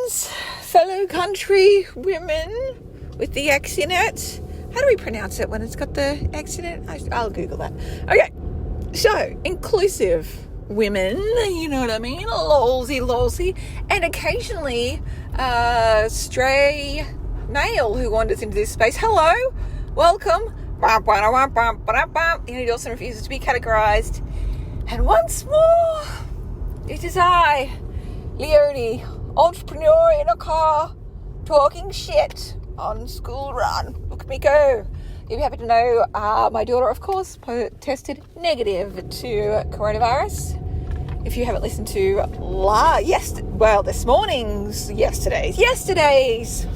friends, fellow country women with the X in it. How do we pronounce it when it's got the X in it? I'll Google that. Okay, so inclusive women, you know what I mean? Lolsy. And occasionally stray male who wanders into this space. Hello, welcome. He also refuses to be categorized. And once more, it is I, Leonie, entrepreneur in a car, talking shit on school run. Look at me go. You'll be happy to know my daughter, of course, tested negative to coronavirus. If you haven't listened to yesterday's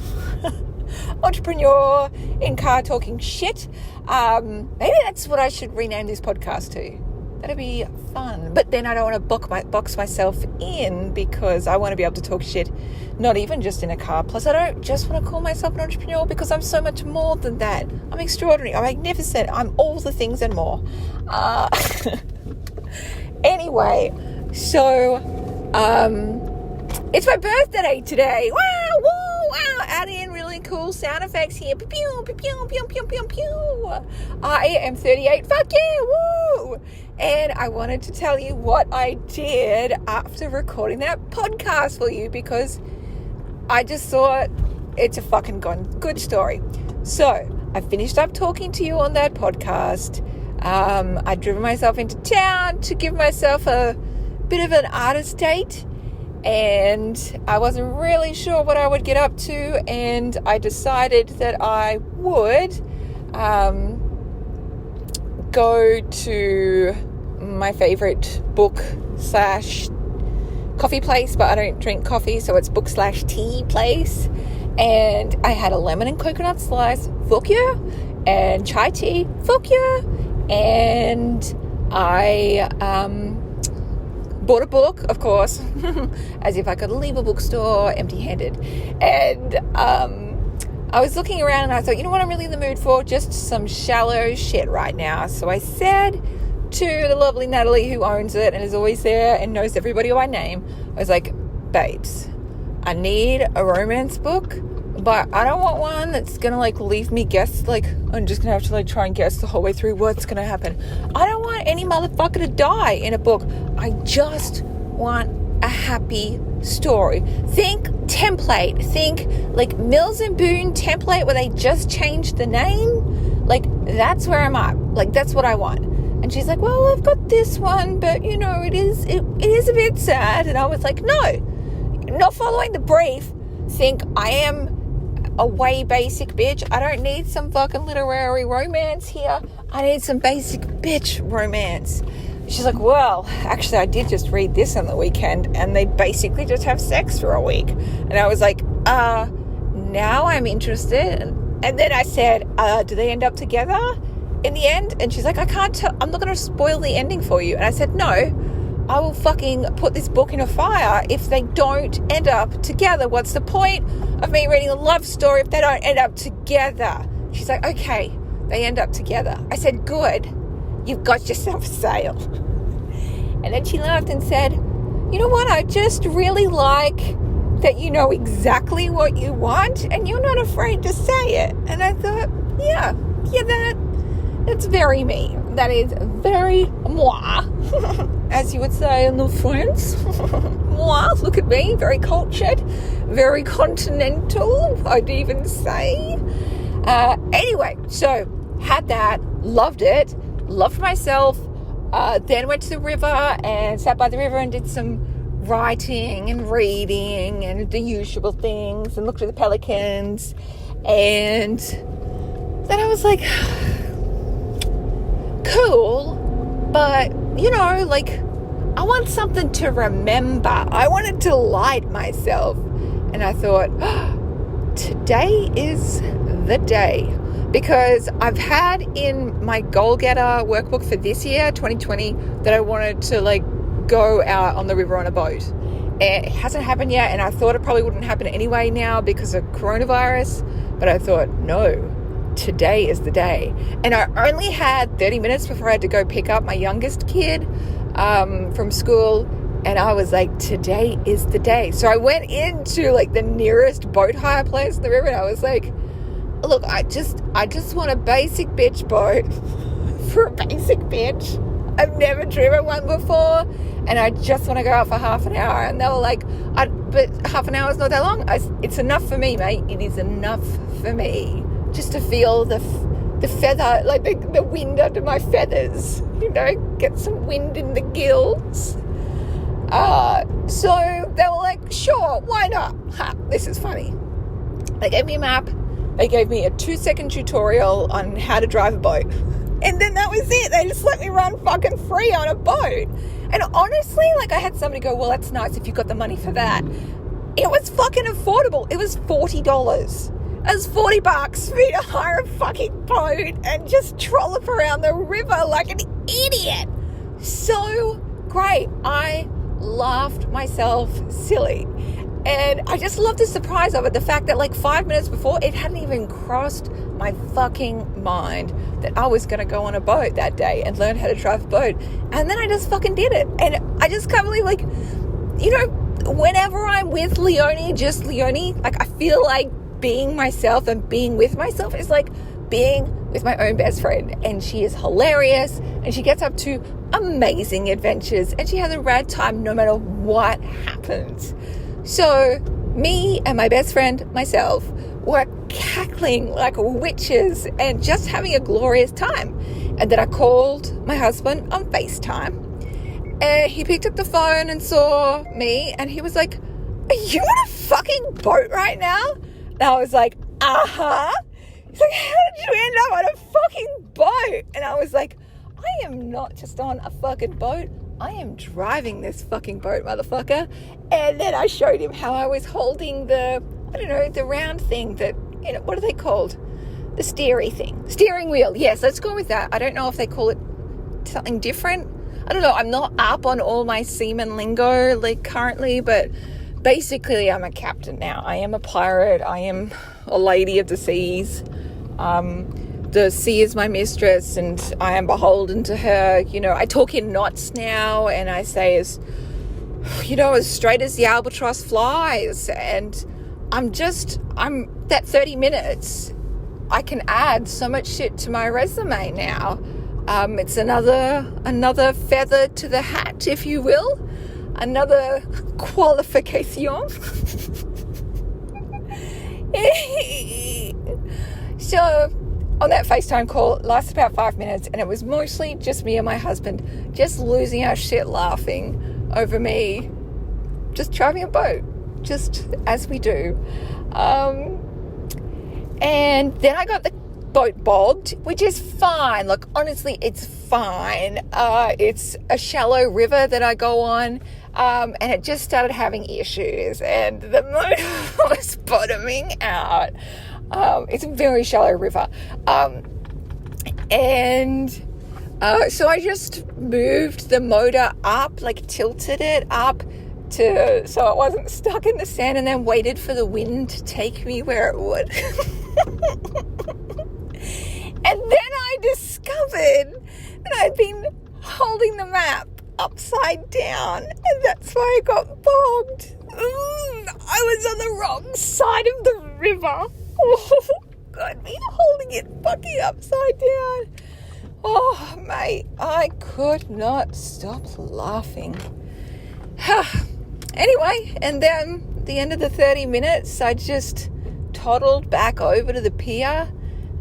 entrepreneur in car talking shit. Maybe that's what I should rename this podcast to. That'd be fun. But then I don't want to box myself in because I want to be able to talk shit, not even just in a car. Plus, I don't just want to call myself an entrepreneur because I'm so much more than that. I'm extraordinary. I'm magnificent. I'm all the things and more. Anyway, so it's my birthday today. Wow, woo, wow. Add in really cool sound effects here. Pew, pew, pew, pew, pew, pew, pew. I am 38. Fuck yeah, woo. And I wanted to tell you what I did after recording that podcast for you because I just thought it's a fucking good story. So I finished up talking to you on that podcast. I'd driven myself into town to give myself a bit of an artist date, and I wasn't really sure what I would get up to, and I decided that I would go to my favorite book / coffee place, but I don't drink coffee, so it's book / tea place. And I had a lemon and coconut slice, fuck yeah, and chai tea, fuck yeah. And I bought a book, of course, as if I could leave a bookstore empty-handed. And I was looking around and I thought, you know what I'm really in the mood for? Just some shallow shit right now. So I said to the lovely Natalie, who owns it and is always there and knows everybody by name, I was like, babes, I need a romance book, but I don't want one that's gonna leave me guess, I'm just gonna have to try and guess the whole way through what's gonna happen. I don't want any motherfucker to die in a book. I just want a happy story. Think template. Think Mills and Boon template where they just changed the name. That's where I'm at. That's what I want. And she's like, well, I've got this one, but it is a bit sad. And I was like, no, not following the brief. Think I am a way basic bitch. I don't need some fucking literary romance here. I need some basic bitch romance. She's like, well, actually, I did just read this on the weekend, and they basically just have sex for a week. And I was like, now I'm interested. And then I said, do they end up together in the end? And she's like, I can't tell. I'm not going to spoil the ending for you. And I said, no, I will fucking put this book in a fire if they don't end up together. What's the point of me reading a love story if they don't end up together? She's like, okay, they end up together. I said, good. You've got yourself a sale. And then she laughed and said, you know what? I just really like that you know exactly what you want and you're not afraid to say it. And I thought, yeah, that's very me. That is very moi, as you would say in the French. Moi, look at me, very cultured, very continental, I'd even say. Anyway, so had that, loved it, loved myself, then went to the river and sat by the river and did some writing and reading and the usual things and looked at the pelicans. And then I was like, cool, but I want something to remember. I wanted to light myself. And I thought, today is the day. Because I've had in my goal getter workbook for this year, 2020, that I wanted to go out on the river on a boat. And it hasn't happened yet, and I thought it probably wouldn't happen anyway now because of coronavirus. But I thought, no, today is the day. And I only had 30 minutes before I had to go pick up my youngest kid from school. And I was like, today is the day. So I went into like the nearest boat hire place in the river, and I was like, look, I just want a basic bitch boat for a basic bitch. I've never driven one before, and I just want to go out for half an hour. And they were like, but half an hour is not that long. It's enough for me, mate. It is enough for me just to feel the feather, like the wind under my feathers, get some wind in the gills. So they were like, sure, why not? This is funny. They gave me a map. They gave me a 2-second tutorial on how to drive a boat. And then that was it. They just let me run fucking free on a boat. And honestly, like, I had somebody go, well, that's nice if you got the money for that. It was fucking affordable. It was $40. It was $40 for me to hire a fucking boat and just trollop around the river like an idiot. So great. I laughed myself silly. And I just love the surprise of it. The fact that like 5 minutes before, it hadn't even crossed my fucking mind that I was going to go on a boat that day and learn how to drive a boat. And then I just fucking did it. And I just can't believe, like, whenever I'm with just Leonie, like, I feel like being myself and being with myself is like being with my own best friend. And she is hilarious, and she gets up to amazing adventures, and she has a rad time no matter what happens. So me and my best friend, myself, were cackling like witches and just having a glorious time. And then I called my husband on Facetime, and he picked up the phone and saw me, and he was like, are you on a fucking boat right now? And I was like, uh-huh. He's like, how did you end up on a fucking boat? And I was like, I am not just on a fucking boat. I am driving this fucking boat, motherfucker. And then I showed him how I was holding the round thing that, what are they called? The steering wheel. Yes, let's go with that. I don't know if they call it something different. I don't know. I'm not up on all my seaman lingo like currently, but basically I'm a captain now. I am a pirate. I am a lady of the seas. The sea is my mistress, and I am beholden to her. I talk in knots now, and I say as straight as the albatross flies. And I'm that 30 minutes, I can add so much shit to my resume now. It's another feather to the hat, if you will. Another qualification. So on that FaceTime call, it lasted about 5 minutes, and it was mostly just me and my husband just losing our shit laughing over me just driving a boat, just as we do. And then I got the boat bogged, which is fine. Look, honestly, it's fine. It's a shallow river that I go on, and it just started having issues, and the motor was bottoming out. It's a very shallow river. So I just moved the motor up, like tilted it up so it wasn't stuck in the sand, and then waited for the wind to take me where it would. And then I discovered that I'd been holding the map upside down, and that's why I got bogged. I was on the wrong side of the river. Oh, God, me holding it fucking upside down. Oh, mate, I could not stop laughing. Anyway, and then at the end of the 30 minutes, I just toddled back over to the pier,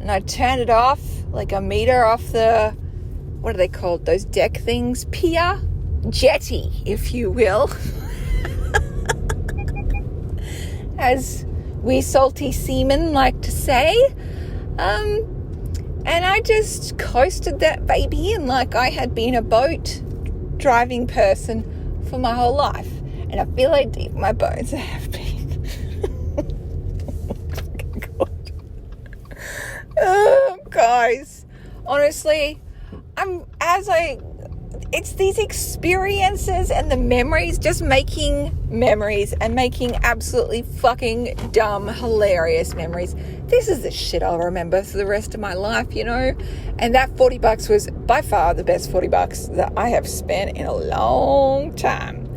and I turned it off like a meter off the, what are they called, those deck things? Pier? Jetty, if you will. As we salty seamen like to say. And I just coasted that baby in like I had been a boat driving person for my whole life. And I feel like deep in my bones I have been. Oh, guys, honestly, it's these experiences and the memories, just making memories and making absolutely fucking dumb, hilarious memories. This is the shit I'll remember for the rest of my life, And that $40 was by far the best $40 that I have spent in a long time.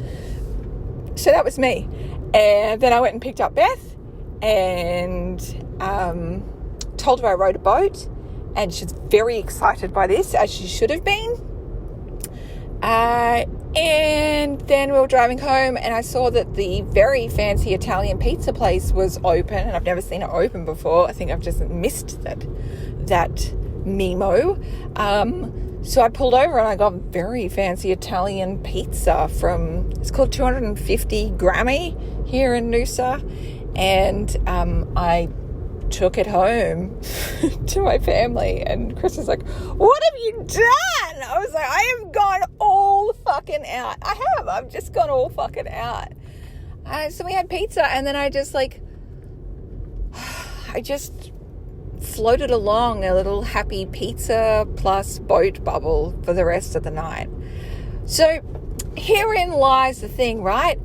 So that was me. And then I went and picked up Beth and told her I rowed a boat, and she's very excited by this, as she should have been. And then we were driving home, and I saw that the very fancy Italian pizza place was open, and I've never seen it open before. I think I've just missed that memo. So I pulled over and I got very fancy Italian pizza it's called 250 Grammy here in Noosa. And I took it home to my family, and Chris was like, "What have you done?" I was like, "I have gone all fucking out." I've just gone all fucking out. So we had pizza, and then I just floated along a little happy pizza plus boat bubble for the rest of the night. So herein lies the thing, right?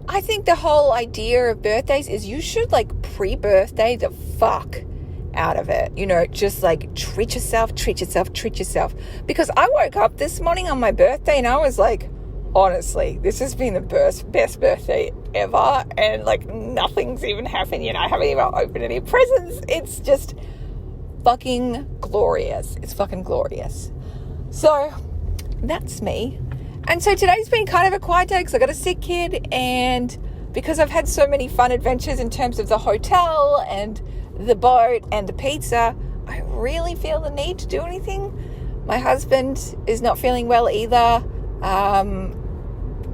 I think the whole idea of birthdays is you should pre-birthday the fuck out of it. Just treat yourself. Because I woke up this morning on my birthday and I was like, honestly, this has been the best birthday ever. And nothing's even happened yet. I haven't even opened any presents. It's just fucking glorious. It's fucking glorious. So that's me. And so today's been kind of a quiet day because I got a sick kid, and because I've had so many fun adventures in terms of the hotel and the boat and the pizza, I really feel the need to do anything. My husband is not feeling well either.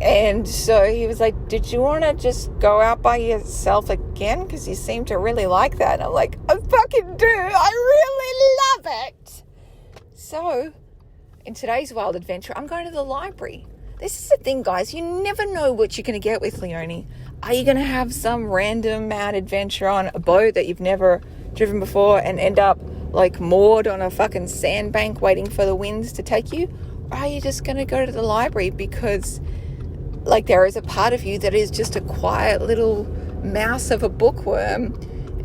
And so he was like, "Did you want to just go out by yourself again? Because you seem to really like that." And I'm like, "I fucking do. I really love it." So in today's wild adventure, I'm going to the library. This is the thing, guys. You never know what you're going to get with Leonie. Are you going to have some random mad adventure on a boat that you've never driven before and end up moored on a fucking sandbank waiting for the winds to take you? Or are you just going to go to the library because there is a part of you that is just a quiet little mouse of a bookworm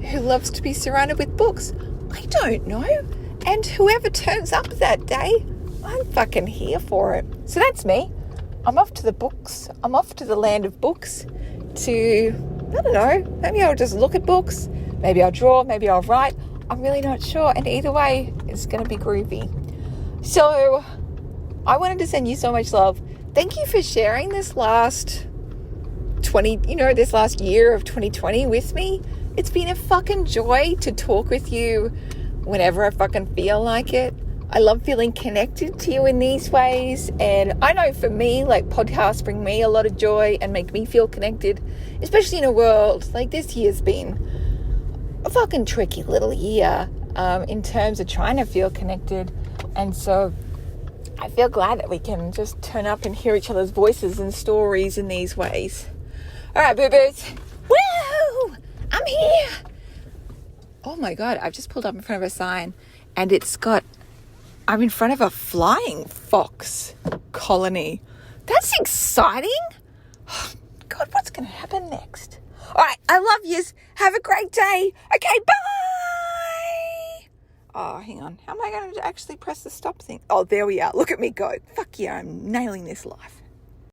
who loves to be surrounded with books? I don't know. And whoever turns up that day, I'm fucking here for it. So that's me. I'm off to the books. I'm off to the land of books I don't know, maybe I'll just look at books. Maybe I'll draw. Maybe I'll write. I'm really not sure. And either way, it's going to be groovy. So I wanted to send you so much love. Thank you for sharing this last year of 2020 with me. It's been a fucking joy to talk with you whenever I fucking feel like it. I love feeling connected to you in these ways. And I know for me, podcasts bring me a lot of joy and make me feel connected, especially in a world this year's been a fucking tricky little year in terms of trying to feel connected. And so I feel glad that we can just turn up and hear each other's voices and stories in these ways. All right, boo-boos. Woo! I'm here. Oh my God, I've just pulled up in front of a sign and I'm in front of a flying fox colony. That's exciting. Oh, God, what's going to happen next? All right, I love yous. Have a great day. Okay, bye. Oh, hang on. How am I going to actually press the stop thing? Oh, there we are. Look at me go. Fuck yeah, I'm nailing this life.